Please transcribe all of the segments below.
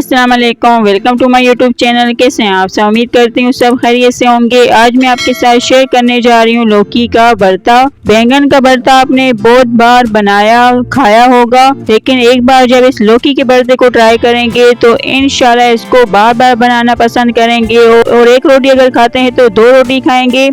अस्सलाम वालेकुम, welcome to my YouTube channel. कैसे हैं आप सब? उम्मीद करती हूँ सब खैरियत से होंगे। आज मैं आपके साथ शेयर करने जा रही हूँ लौकी का भरता। बैंगन का भरता आपने बहुत बार बनाया खाया होगा, लेकिन एक बार जब इस लौकी के भरते को ट्राई करेंगे तो इंशाल्लाह इसको बार बार बनाना पसंद करेंगे और एक रोटी अगर खाते हैं तो दो रोटी खाएंगे।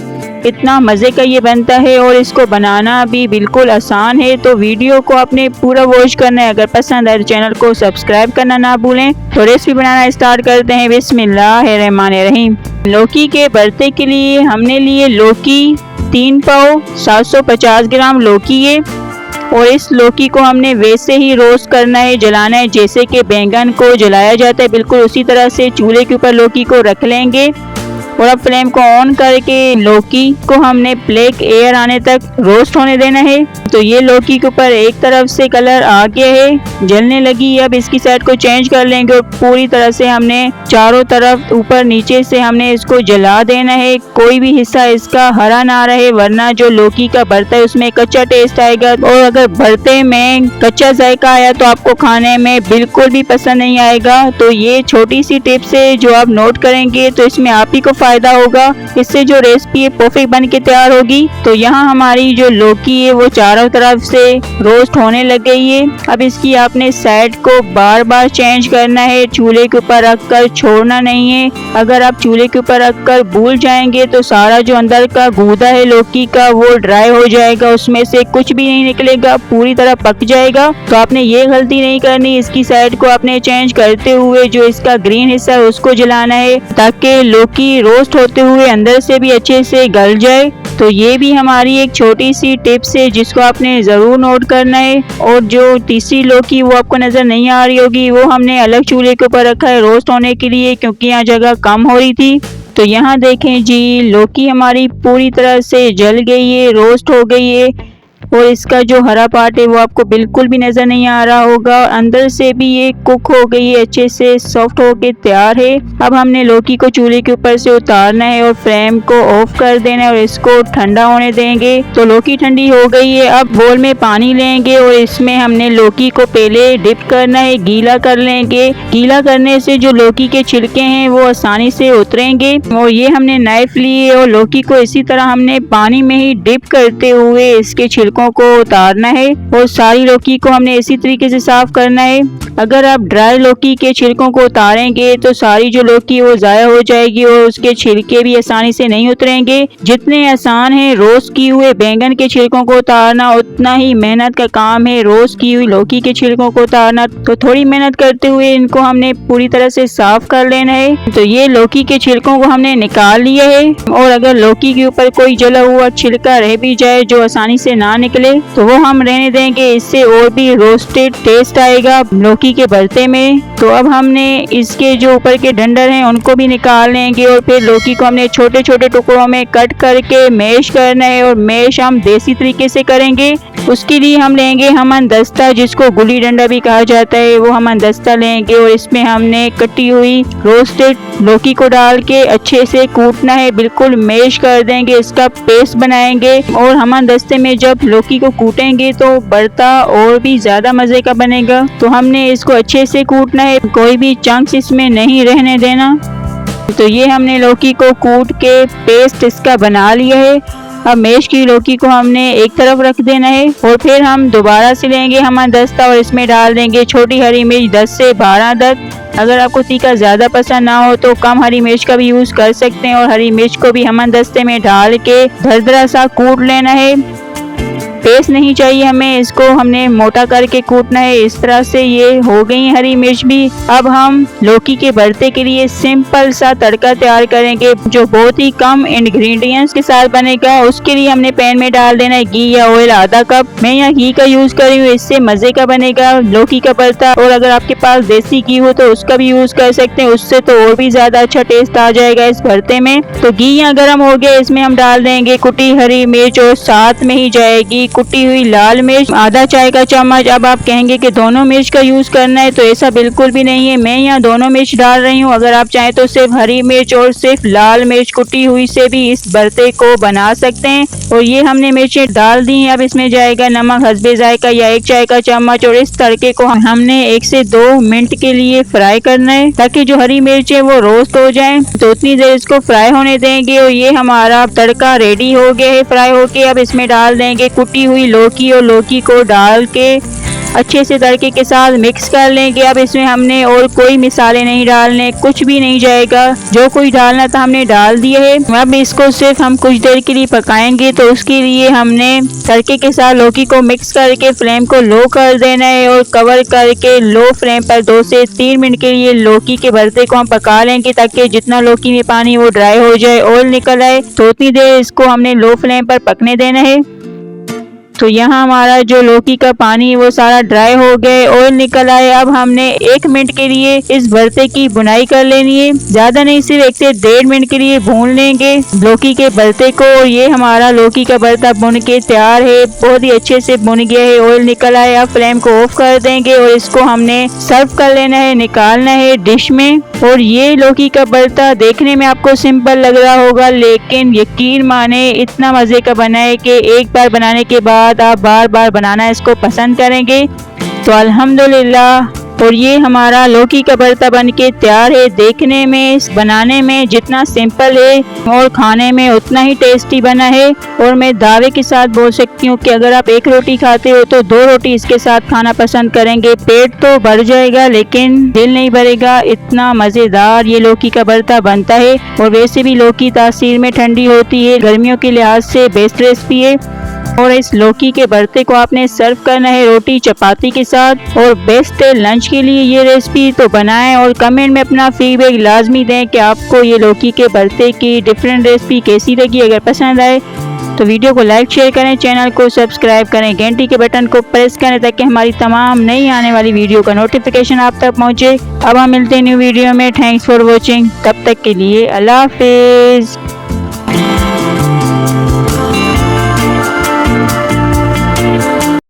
इतना मज़े का ये बनता है और इसको बनाना भी बिल्कुल आसान है। तो वीडियो को आपने पूरा वॉच करना है। अगर पसंद आए तो चैनल को सब्सक्राइब करना ना भूलें। तो रेसिपी बनाना स्टार्ट करते हैं। बिस्मिल्लाहिर्रहमानिर्रहीम। लौकी के भरते के लिए हमने लिए लौकी 3 पाव, 750 ग्राम लौकी है और इस लौकी को हमने वैसे ही रोस्ट करना है, जलाना है, जैसे कि बैंगन को जलाया जाता है। बिल्कुल उसी तरह से चूल्हे के ऊपर लौकी को रख लेंगे और अब फ्लेम को ऑन करके लौकी को हमने ब्लैक एयर आने तक रोस्ट होने देना है। तो ये लौकी के ऊपर एक तरफ से कलर आ गया है, जलने लगी। अब इसकी साइड को चेंज कर लेंगे और पूरी तरह से हमने चारों तरफ ऊपर नीचे से हमने इसको जला देना है। कोई भी हिस्सा इसका हरा ना रहे, वरना जो लौकी का भरता है उसमें कच्चा टेस्ट आएगा और अगर भरते में कच्चा जायका आया तो आपको खाने में बिल्कुल भी पसंद नहीं आएगा। तो ये छोटी सी टिप्स है जो आप नोट करेंगे तो इसमें आप ही को फायदा होगा। इससे जो रेसिपी है परफेक्ट बन के तैयार होगी। तो यहाँ हमारी जो लौकी है वो चारों तरफ से रोस्ट होने लग गई है। अब इसकी आपने साइड को बार बार चेंज करना है, चूल्हे के ऊपर रखकर छोड़ना नहीं है। अगर आप चूल्हे के ऊपर रखकर भूल जाएंगे तो सारा जो अंदर का गूदा है लौकी का वो ड्राई हो जाएगा, उसमें से कुछ भी नहीं निकलेगा, पूरी तरह पक जाएगा। तो आपने ये गलती नहीं करनी। इसकी साइड को आपने चेंज करते हुए जो इसका ग्रीन हिस्सा है उसको जलाना है, ताकि लौकी रोस्ट होते हुए अंदर से भी अच्छे से गल जाए। तो ये भी हमारी एक छोटी सी टिप्स है जिसको आपने ज़रूर नोट करना है। और जो तीसरी लौकी वो आपको नज़र नहीं आ रही होगी, वो हमने अलग चूल्हे के ऊपर रखा है रोस्ट होने के लिए, क्योंकि यहाँ जगह कम हो रही थी। तो यहाँ देखें जी, लौकी हमारी पूरी तरह से जल गई है, रोस्ट हो गई है और इसका जो हरा पार्ट है वो आपको बिल्कुल भी नज़र नहीं आ रहा होगा। अंदर से भी ये कुक हो गई है, अच्छे से सॉफ्ट होके तैयार है। अब हमने लौकी को चूल्हे के ऊपर से उतारना है और फ्लेम को ऑफ कर देना है और इसको ठंडा होने देंगे। तो लौकी ठंडी हो गई है। अब बोल में पानी लेंगे और इसमें हमने लौकी को पहले डिप करना है, गीला कर लेंगे। गीला करने से जो लौकी के छिलके हैं वो आसानी से उतरेंगे। और ये हमने नाइफ ली है और लौकी को इसी तरह हमने पानी में ही डिप करते हुए इसके छिलकों को उतारना है और सारी लौकी को हमने इसी तरीके से साफ करना है। अगर आप ड्राई लौकी के छिलकों को उतारेंगे तो सारी जो लौकी वो ज़ाया हो जाएगी और उसके छिलके भी आसानी से नहीं उतरेंगे। जितने आसान है रोस्ट किए हुए बैंगन के छिलकों को उतारना, उतना ही मेहनत का काम है रोस्ट की हुई लौकी के छिलकों को उतारना। तो थोड़ी मेहनत करते हुए इनको हमने पूरी तरह से साफ कर लेना है। तो ये लौकी के छिलकों को हमने निकाल लिया है और अगर लौकी के ऊपर कोई जला हुआ छिलका रह भी जाए जो आसानी से ना निकले तो वो हम रहने देंगे, इससे और भी रोस्टेड टेस्ट आएगा लौकी के भरते में। तो अब हमने इसके जो ऊपर के डंडर हैं उनको भी निकाल लेंगे और फिर लौकी को हमने छोटे छोटे टुकड़ों में कट करके मैश करना है और मैश हम देसी तरीके से करेंगे। उसके लिए हम लेंगे हमन दस्ता, जिसको गुली डंडा भी कहा जाता है, वो हमन दस्ता लेंगे और इसमें हमने कटी हुई रोस्टेड लौकी को डाल के अच्छे से कूटना है, बिल्कुल मैश कर देंगे, इसका पेस्ट बनाएंगे। और हमन दस्ते में जब लौकी को कूटेंगे तो भरता और भी ज्यादा मजे का बनेगा। तो हमने इसको अच्छे से कूटना है, कोई भी चंक्स इसमें नहीं रहने देना। तो ये हमने लौकी को कूट के पेस्ट इसका बना लिया है। अब मैश की लौकी को हमने एक तरफ रख देना है और फिर हम दोबारा से लेंगे हमारा दस्ता और इसमें डाल देंगे छोटी हरी मिर्च 10 से 12 तक। अगर आपको तीखा ज़्यादा पसंद ना हो तो कम हरी मिर्च का भी यूज़ कर सकते हैं। और हरी मिर्च को भी हमारे दस्ते में डाल के दरदरा सा कूट लेना है। पेस्ट नहीं चाहिए हमें, इसको हमने मोटा करके कूटना है। इस तरह से ये हो गई हरी मिर्च भी। अब हम लौकी के भरते के लिए सिंपल सा तड़का तैयार करेंगे जो बहुत ही कम इंग्रेडिएंट्स के साथ बनेगा। उसके लिए हमने पैन में डाल देना है घी या ऑयल आधा कप। मैं यहाँ घी का यूज कर रही हूँ, इससे मजे का बनेगा लौकी का भरता। और अगर आपके पास देसी घी हो तो उसका भी यूज कर सकते हैं, उससे तो और भी ज्यादा अच्छा टेस्ट आ जाएगा इस भरते में। तो घी यहाँ गर्म हो गया, इसमें हम डाल देंगे कुटी हरी मिर्च और साथ में ही जाएगी कुटी हुई लाल मिर्च, आधा चाय का चम्मच। अब आप कहेंगे कि दोनों मिर्च का यूज करना है, तो ऐसा बिल्कुल भी नहीं है। मैं यहाँ दोनों मिर्च डाल रही हूँ। अगर आप चाहें तो सिर्फ हरी मिर्च और सिर्फ लाल मिर्च कुटी हुई से भी इस भरते को बना सकते हैं। और ये हमने मिर्चें डाल दी हैं। अब इसमें जाएगा नमक हस्बे जायका या 1 चाय का चम्मच। और इस तड़के को हमने 1 से 2 मिनट के लिए फ्राई करना है, ताकि जो हरी मिर्च है वो रोस्ट हो जाए। तो उतनी देर इसको फ्राई होने देंगे। और ये हमारा तड़का रेडी हो गया है फ्राई होके। अब इसमें डाल देंगे कुटी हुई लौकी और लौकी को डाल के अच्छे से तड़के के साथ मिक्स कर लेंगे। अब इसमें हमने और कोई मसाले नहीं डालने, कुछ भी नहीं जाएगा, जो कुछ डालना था हमने डाल दिए है। अब इसको सिर्फ हम कुछ देर के लिए पकाएंगे। तो उसके लिए हमने तड़के के साथ लौकी को मिक्स करके फ्लेम को लो कर देना है और कवर करके लो फ्लेम पर 2 से 3 मिनट के लिए लौकी के भरते को हम पका लेंगे, ताकि जितना लौकी में पानी वो ड्राई हो जाए, ऑयल निकल आए। तो उतनी देर इसको हमने लो फ्लेम पर पकने देना है। तो यहाँ हमारा जो लौकी का पानी वो सारा ड्राई हो गया, ऑयल निकल आए। अब हमने 1 मिनट के लिए इस भरते की बुनाई कर लेनी है, ज्यादा नहीं, सिर्फ 1 से 1.5 मिनट के लिए भून लेंगे लौकी के भरते को। और ये हमारा लौकी का भरता बुन के तैयार है, बहुत ही अच्छे से बुन गया है, ऑयल निकल आए। अब फ्लेम को ऑफ कर देंगे और इसको हमने सर्व कर लेना है, निकालना है डिश में। और ये लौकी का भरता देखने में आपको सिंपल लग रहा होगा, लेकिन यकीन माने इतना मजे का बना है कि एक बार बनाने के बाद आप बार बार बनाना इसको पसंद करेंगे। तो अल्हम्दुलिल्लाह। और ये हमारा लौकी का भरता बन के तैयार है। देखने में, बनाने में जितना सिंपल है और खाने में उतना ही टेस्टी बना है। और मैं दावे के साथ बोल सकती हूँ कि अगर आप 1 रोटी खाते हो तो 2 रोटी इसके साथ खाना पसंद करेंगे। पेट तो भर जाएगा लेकिन दिल नहीं भरेगा, इतना मज़ेदार ये लौकी का भरता बनता है। और वैसे भी लौकी तासीर में ठंडी होती है, गर्मियों के लिहाज से बेस्ट रेसिपी है। और इस लौकी के भरते को आपने सर्व करना है रोटी चपाती के साथ। और बेस्ट है लंच के लिए ये रेसिपी, तो बनाएं और कमेंट में अपना फीडबैक लाजमी दें कि आपको ये लौकी के भरते की डिफरेंट रेसिपी कैसी लगी। अगर पसंद आए तो वीडियो को लाइक शेयर करें, चैनल को सब्सक्राइब करें, घंटी के बटन को प्रेस करें, ताकि हमारी तमाम नई आने वाली वीडियो का नोटिफिकेशन आप तक पहुंचे। अब हम मिलते हैं न्यू वीडियो में। Thanks for watching. तब तक के लिए अल्लाह हाफिज़।